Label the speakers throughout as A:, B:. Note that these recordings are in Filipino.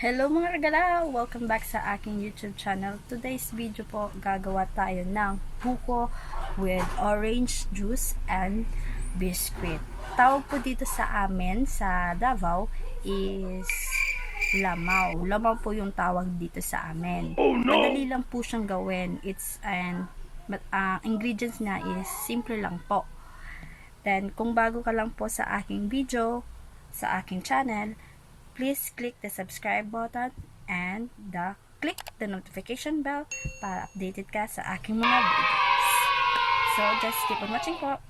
A: Hello mga regala! Welcome back sa aking YouTube channel. Today's video po, gagawa tayo ng buko with orange juice and biscuit. Tawag po dito sa amin, sa Davao, is LAMAW. LAMAW po yung tawag dito sa amin. Oh, no! Madali lang po siyang gawin. Ingredients na is simple lang po. Then, kung bago ka lang po sa aking video, sa aking channel, please click the subscribe button and click the notification bell para updated ka sa aking mga videos. So, just keep on watching po.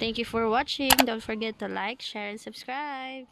A: Thank you for watching. Don't forget to like, share, and subscribe.